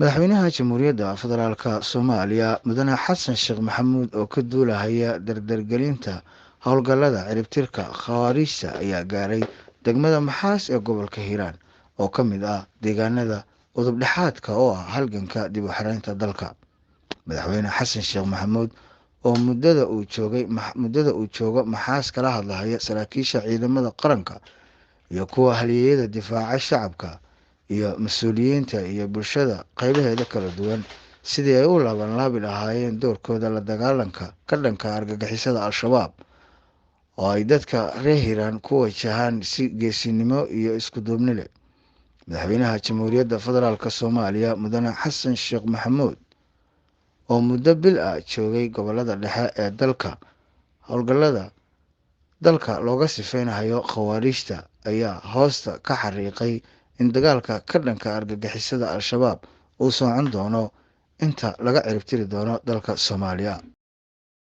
madaxweynaha jamhuuriyadda federaalka soomaaliya mudane xasan sheekh maxamuud oo ka duulahaya dardargelinta howlgallada ciribtirka khawaariijta ayaa gaaray degmada maxaas ee gobolka hiiraan oo ka mid ah deegaanada udub-dhexaadka oo ah halganka dib u xiraynta dalka. madaxweyne xasan sheekh maxamuud oo muddada uu joogo maxaas kala hadlahaya saraakiisha ciidamada qaranka iyo kuwa halyeeyada difaaca shacabka iyo mas-uuliyiinta iyo bulshada qaybaheeda kala duwan sidii ay u laabanlaabi lahaayeen doorkooda la dagaalanka ka dhanka argagixisada al-shabaab oo ay dadka reer hiiraan ku wajahaan si geesinimo iyo isku duubni leh. madaxweynaha jamhuuriyadda federaalk soomaaliya mudane xasan sheekh maxamuud oo muddo bil ah joogay gobolada dhexe ee dalka howlgallada dalka looga sifeynayo khawaariijta ayaa hoosta ka xariiqay in dagaalka ka dhanka argagixisada al-shabaab uu socon doono inta laga ciribtiri doono dalka soomaaliya.